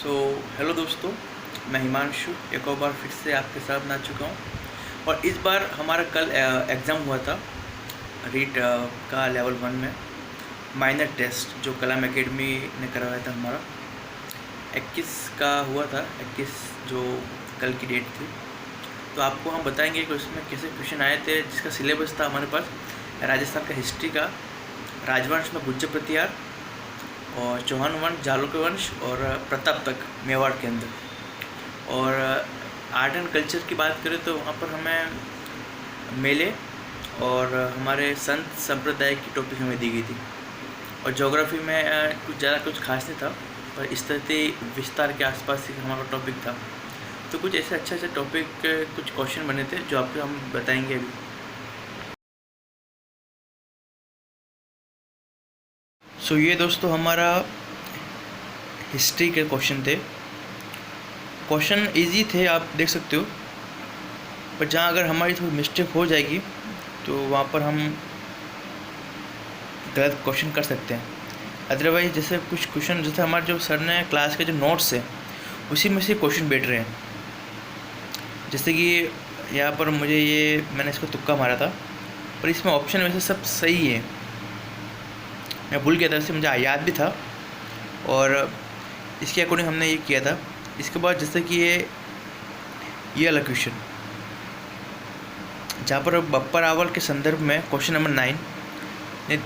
So hello दोस्तों, मैं हिमांशु एक और बार फिर से आपके साथ आ चुका हूँ। और इस बार हमारा कल एग्ज़ाम हुआ था रीट का लेवल 1 में माइनर टेस्ट जो कलाम एकेडमी ने करवाया था। हमारा 21 का हुआ था, 21 जो कल की डेट थी। तो आपको हम बताएंगे कि उसमें कैसे क्वेश्चन आए थे, जिसका सिलेबस था हमारे पास राजस्थान का हिस्ट्री का, राजवंश में गुज्जर प्रतिहार और चौहान वंश, जालौके वंश और प्रताप तक मेवाड़ के अंदर। और आर्ट एंड कल्चर की बात करें तो वहाँ पर हमें मेले और हमारे संत संप्रदाय की टॉपिक हमें दी गई थी। और ज्योग्राफी में कुछ ज़्यादा कुछ खास नहीं था, पर इस तरह से विस्तार के आसपास ही हमारा टॉपिक था। तो कुछ ऐसे अच्छे टॉपिक कुछ क्वेश्चन बने थे जो आपको हम बताएंगे अभी। सो ये दोस्तों हमारा हिस्ट्री के क्वेश्चन थे। क्वेश्चन इजी थे, आप देख सकते हो, पर जहाँ अगर हमारी थोड़ी मिस्टेक हो जाएगी तो वहाँ पर हम गलत क्वेश्चन कर सकते हैं। अदरवाइज जैसे कुछ क्वेश्चन, जैसे हमारे जो सर ने क्लास के जो नोट्स हैं उसी में से क्वेश्चन बैठ रहे हैं। जैसे कि यहाँ पर मुझे ये, मैंने इसको तुक्का मारा था, पर इसमें ऑप्शन वैसे सब सही है। मैं भूल गया था, इससे मुझे याद भी था और इसके अकॉर्डिंग हमने ये किया था। इसके बाद जैसे कि ये वाला क्वेश्चन, जहाँ पर बप्पा रावल के संदर्भ में क्वेश्चन नंबर 9 ने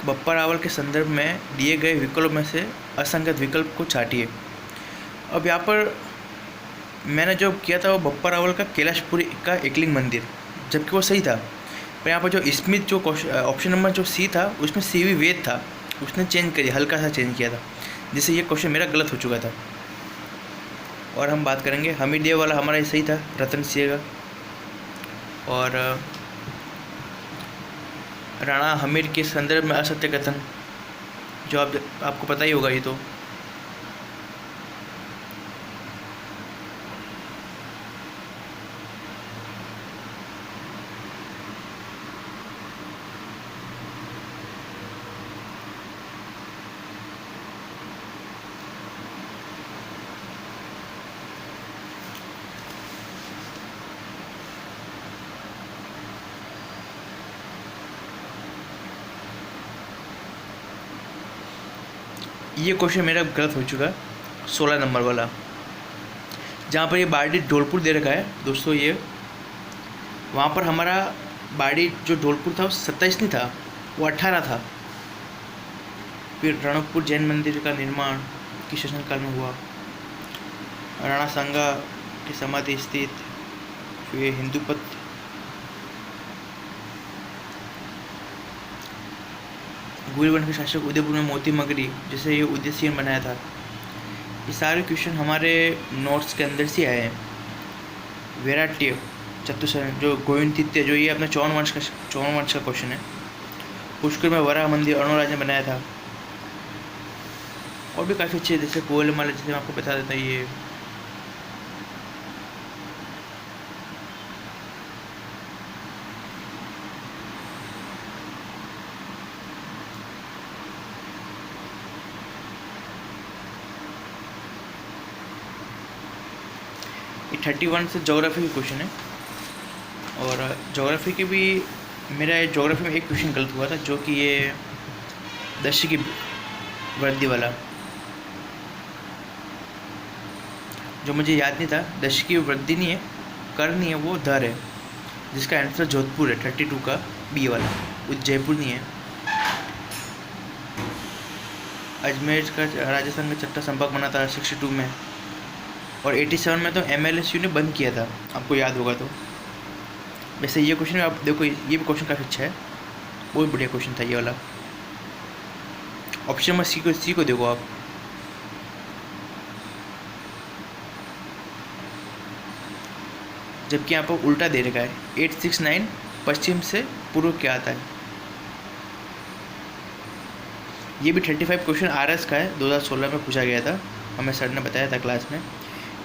बप्पा रावल के संदर्भ में दिए गए विकल्प में से असंगत विकल्प को छाटिए। अब यहाँ पर मैंने जो किया था वो बप्पा रावल का कैलाशपुरी का एकलिंग मंदिर, जबकि वो सही था। पर यहाँ पर जो स्मिथ जो ऑप्शन नंबर जो सी था उसमें सीवी वेद था, उसने चेंज करिए, हल्का सा चेंज किया था, जिससे ये क्वेश्चन मेरा गलत हो चुका था। और हम बात करेंगे हमीरदेव वाला, हमारा सही था, रतन सिंह का। और राणा हमीर के संदर्भ में असत्य कथन, जो आपको पता ही होगा ये तो। ये क्वेश्चन मेरा गलत हो चुका, 16 नंबर वाला, जहाँ पर ये बाड़ी धौलपुर दे रखा है दोस्तों। ये वहाँ पर हमारा बाड़ी जो धौलपुर था वो 27 नहीं था, वो 18 था। फिर रणकपुर जैन मंदिर का निर्माण किस शासनकाल में हुआ, राणा सांगा की समाधि स्थित, फिर हिंदूपत, गुलबन के शासक उदयपुर में मोती मगरी, जिसे ये उदयसेन बनाया था। ये सारे क्वेश्चन हमारे नोट्स के अंदर से आए हैं। वैराट्य चतुसरण जो गोविंदतित्य, जो ये अपना चौहान वंश का क्वेश्चन है। पुष्कर में वराह मंदिर अर्णोराज ने बनाया था। और भी काफ़ी अच्छे, जैसे कोयलमाला, जैसे मैं आपको बता देता हूँ ये ये 31 से ज्योग्राफी की क्वेश्चन है। और ज्योग्राफी के भी मेरा ज्योग्राफी में एक क्वेश्चन गलत हुआ था, जो कि ये दश की वृद्धि वाला, जो मुझे याद नहीं था। दश की वृद्धि नहीं है, कर नहीं है, वो धर है, जिसका आंसर जोधपुर है 32 का बी वाला, जयपुर नहीं है। अजमेर का राजस्थान का छठा संभाग बना था 62 में। और 87 में तो MLSU ने बंद किया था, आपको याद होगा। तो वैसे ये क्वेश्चन आप देखो, ये भी क्वेश्चन काफ़ी अच्छा है, बहुत बढ़िया क्वेश्चन था ये वाला। ऑप्शन नंबर सी को देखो आप, जबकि यहाँ पर उल्टा दे रखा है। 869 पश्चिम से पूर्व क्या आता है। ये भी 35 क्वेश्चन RS का है, 2016 में पूछा गया था, हमें सर ने बताया था क्लास में।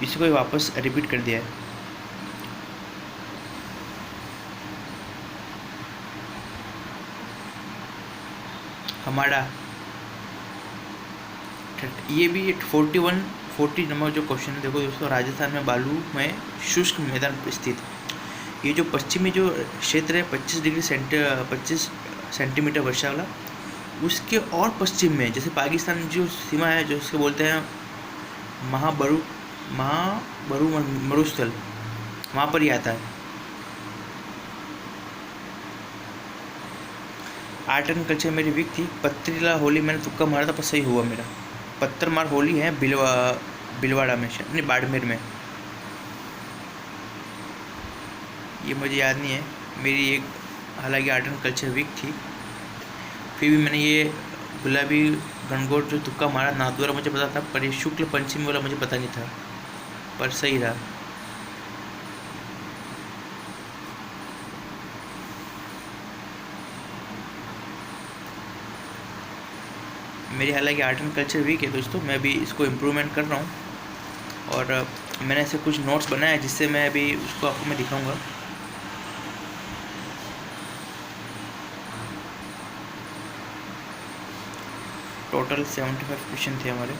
इसको वापस रिपीट कर दिया है। हमारा ये भी 41 40 नंबर जो क्वेश्चन है, देखो दोस्तों, राजस्थान में बालू में शुष्क मैदान स्थित, ये जो पश्चिमी जो क्षेत्र है 25 सेंटीमीटर वर्षा वाला, उसके और पश्चिम में जैसे पाकिस्तान जो सीमा है, जो उसको बोलते हैं महाबरू मरुस्थल, वहाँ पर ही आता है। आर्ट एंड कल्चर मेरी वीक थी। पत्रीला होली मैंने तुक्का मारा था, पर सही हुआ मेरा। पत्थर मार होली है बिलवाड़ा में, नहीं बाड़मेर में, ये मुझे याद नहीं है मेरी एक। हालांकि आर्ट एंड कल्चर वीक थी, फिर भी मैंने ये गुलाबी गणगौर जो तुक्का मारा नाथद्वारा मुझे पता था, पर ये शुक्ल पंचमी वाला मुझे पता नहीं था, पर सही रहा। मेरी हालांकि आर्ट एंड कल्चर वीक है दोस्तों, मैं अभी इसको इम्प्रूवमेंट कर रहा हूँ, और मैंने ऐसे कुछ नोट्स बनाए जिससे मैं अभी उसको आपको मैं दिखाऊंगा। टोटल 75 क्वेश्चन थे हमारे।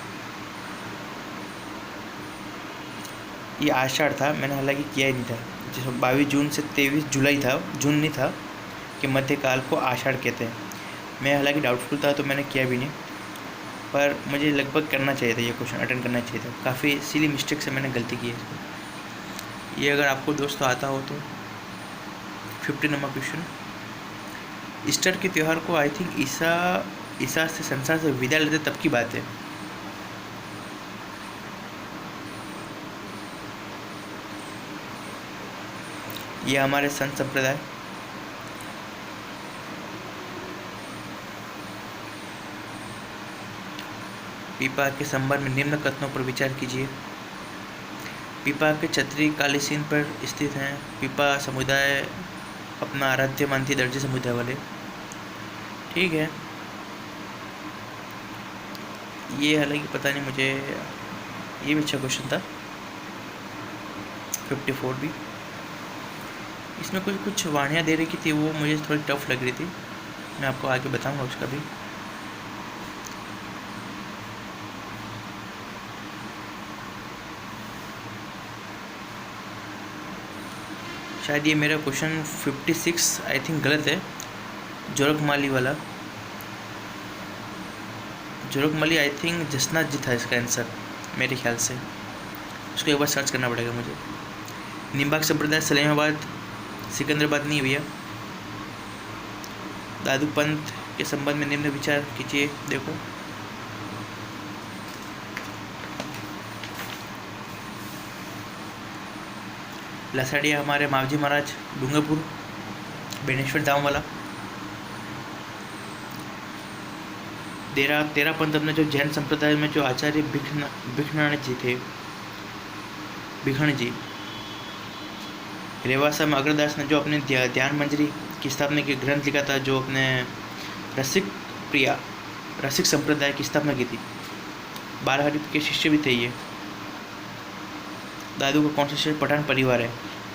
ये आषाढ़ था, मैंने हालांकि किया ही नहीं था। जैसे 22 जून से 23 जुलाई था, जून नहीं था, कि मध्यकाल को आषाढ़ कहते हैं। मैं हालांकि डाउटफुल था तो मैंने किया भी नहीं, पर मुझे लगभग करना चाहिए था, ये क्वेश्चन अटेंड करना चाहिए था। काफ़ी सिली मिस्टेक से मैंने गलती की है इसको। ये अगर आपको दोस्तों आता हो तो 50 नंबर क्वेश्चन। ईस्टर के त्यौहार को आई थिंक ईसा से संसार से विदा लेते तब की बात है। ये हमारे संत संप्रदाय, पीपा के संबंध में निम्न कथनों पर विचार कीजिए। पीपा के छतरी काली सीन पर स्थित हैं। पीपा समुदाय अपना आराध्य मानती दर्जे समुदाय वाले, ठीक है। ये हालांकि पता नहीं मुझे, ये भी अच्छा क्वेश्चन था। 54 भी, इसमें कुछ वाणियाँ दे रखी थी, वो मुझे थोड़ी टफ लग रही थी, मैं आपको आगे बताऊंगा उसका भी। शायद ये मेरा क्वेश्चन 56 आई थिंक गलत है, जोरकमाली वाला। जोरकमाली आई थिंक जसनाथ जी था इसका आंसर मेरे ख्याल से, उसको एक बार सर्च करना पड़ेगा मुझे। निम्बाक संप्रदाय सलेमाबाद सिकंदराबाद नहीं भैया। दादू पंथ के संबंध में निम्न विचार कीजिए। देखो, लसाड़िया हमारे मावजी महाराज डूंगरपुर बेनेश्वर धाम वाला। तेरह पंथ अपने जो जैन संप्रदाय में जो आचार्य भिखनाण जी थे, भिखण जी। रेवासा में अग्रदास ने जो अपने ध्यान मंजरी की स्थापना की ग्रंथ लिखा था, जो अपने रसिक संप्रदाय की स्थापना की थी। बारहरी के शिष्य भी थे ये। दादू का कौन सा शिष्य पठान परिवार है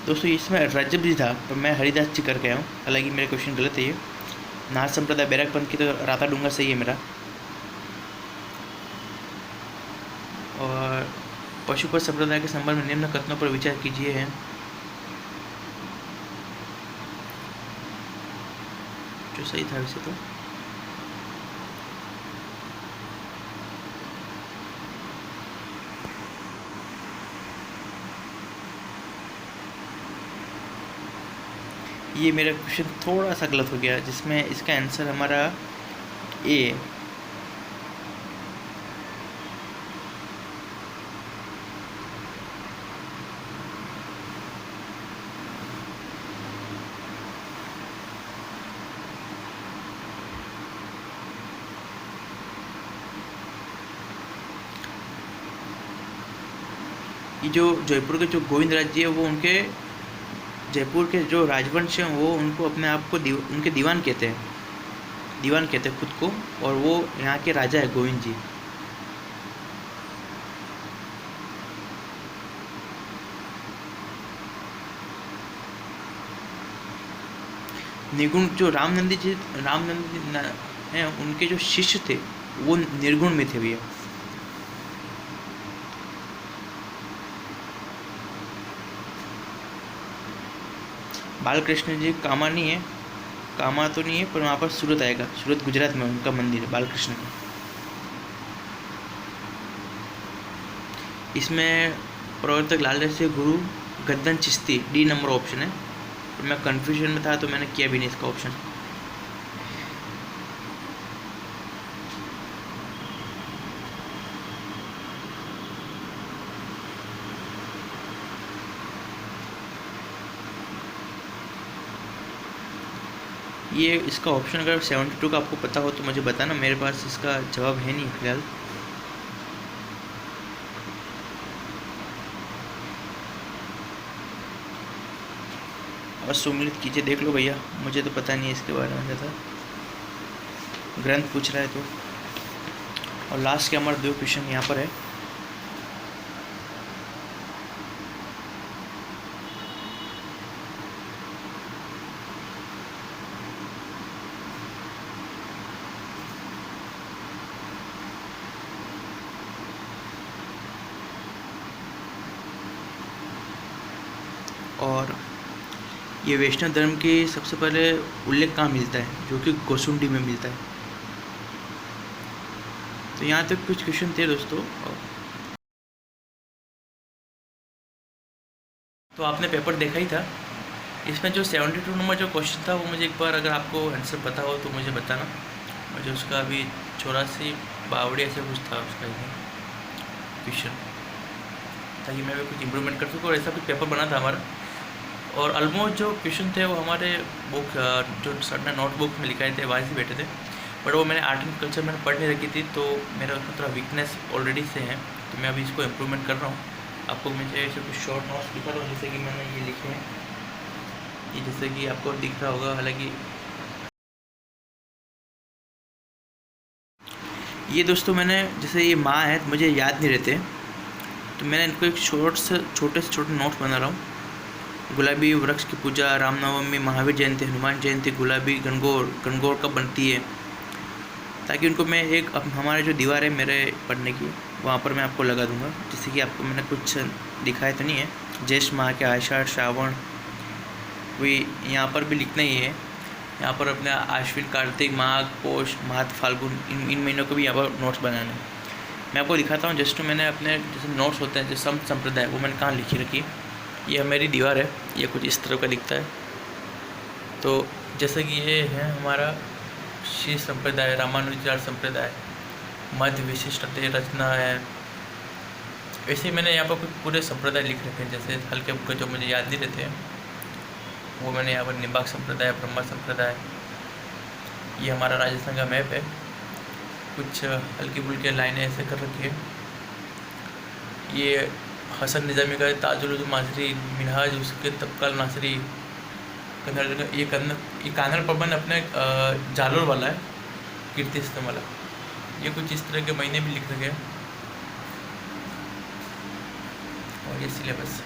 दोस्तों, इसमें रजब जी था, पर मैं हरिदास जी करके आया हूँ, हालांकि मेरे क्वेश्चन गलत है ये। नाथ संप्रदाय बैराग पंथ की तो राता डूंगा सही है मेरा। और पशुपत संप्रदाय के संबंध में निम्न कथनों पर विचार कीजिए है, जो सही था वैसे तो। ये मेरा क्वेश्चन थोड़ा सा गलत हो गया, जिसमें इसका आंसर हमारा ए। ये जो जयपुर के जो गोविंद राज जी है, वो उनके जयपुर के जो राजवंश हैं, वो उनको अपने आप को उनके दीवान कहते हैं खुद को, और वो यहाँ के राजा है गोविंद जी। निर्गुण जो रामनंदी जी हैं, उनके जो शिष्य थे वो निर्गुण में थे भैया। बालकृष्ण जी कामा नहीं है, कामा तो नहीं है, पर वहाँ पर सूरत आएगा। सूरत गुजरात में उनका मंदिर है बालकृष्ण का। इसमें प्रवर्तक लाल से गुरु गद्दन चिश्ती, डी नंबर ऑप्शन है। तो मैं कन्फ्यूजन में था तो मैंने किया भी नहीं इसका ऑप्शन। ये इसका ऑप्शन अगर 72 का आपको पता हो तो मुझे बताना, मेरे पास इसका जवाब है नहीं फिलहाल। और सुमिलित कीजिए, देख लो भैया, मुझे तो पता नहीं है इसके बारे में ज़्यादा। ग्रंथ पूछ रहा है तो। और लास्ट के हमारे 2 क्वेश्चन यहाँ पर है। और ये वैष्णव धर्म के सबसे पहले उल्लेख कहाँ मिलता है, जो कि गोसुंडी में मिलता है। तो यहाँ तक कुछ क्वेश्चन थे दोस्तों। तो आपने पेपर देखा ही था। इसमें जो 72 नंबर जो क्वेश्चन था वो मुझे एक बार अगर आपको आंसर पता हो तो मुझे बताना। मुझे उसका अभी 84 बावड़ी ऐसे कुछ था उसका क्वेश्चन, ताकि मैं भी कुछ इम्प्रूवमेंट कर सकूँ। और ऐसा कुछ पेपर बना था हमारा। और ऑलमोस्ट जो क्वेश्चन थे वो हमारे बुक जो सर ने नोटबुक में लिखाए थे वहाँ से बैठे थे। बट वो मैंने आर्ट एंड कल्चर मैंने पढ़ नहीं रखी थी, तो मेरा उसमें थोड़ा वीकनेस ऑलरेडी से है। तो मैं अभी इसको इम्प्रूवमेंट कर रहा हूँ। आपको मुझे ऐसे कुछ शॉर्ट नोट्स दिखा रहा हूँ, जैसे कि मैंने ये लिखे हैं। ये जैसे कि आपको दिख रहा होगा, हालांकि ये दोस्तों मैंने जैसे ये माँ है तो मुझे याद नहीं रहते, तो मैंने इनको एक छोटे से छोटे नोट्स बना रहा हूँ। गुलाबी वृक्ष की पूजा, रामनवमी, महावीर जयंती, हनुमान जयंती, गुलाबी गणगौर कब बनती है, ताकि उनको मैं एक हमारे जो दीवार है मेरे पढ़ने की वहाँ पर मैं आपको लगा दूंगा। जैसे कि आपको मैंने कुछ दिखाया तो नहीं है, ज्येष्ठ माह के आषाढ़ श्रावण, वही यहाँ पर भी लिखना ही है। यहाँ पर अपने आश्विन, कार्तिक, माघ, पौष, माघ, फाल्गुन, इन महीनों को भी यहाँ पर नोट्स बनाने हैं। मैं आपको दिखाता हूँ। जस्ट मैंने अपने जैसे नोट्स होते हैं जो संत संप्रदाय, वो मैंने कहाँ लिखी रखी। ये मेरी दीवार है, ये कुछ इस तरह का दिखता है। तो जैसे कि ये है हमारा श्री संप्रदाय, रामानुजाचार्य संप्रदाय, मध्य विशिष्टते रचना है। वैसे ही मैंने यहाँ पर कुछ पूरे संप्रदाय लिख रखे हैं, जैसे हल्के फुल्के जो मुझे याद नहीं रहते हैं वो मैंने यहाँ पर निम्बाक संप्रदाय, ब्रह्मा संप्रदाय। ये हमारा राजस्थान का मैप है। कुछ हल्की फुल्की लाइनें ऐसे कर रखी है। ये हसन निज़ामी का ताजुल माजरी, मिनहाज उसके तबकाल नासरी, ये कान्हड़ प्रबंध अपने जालोर वाला है, कीर्ति स्तंभ वाला। ये कुछ इस तरह के महीने भी लिख रखे हैं। और ये सिलेबस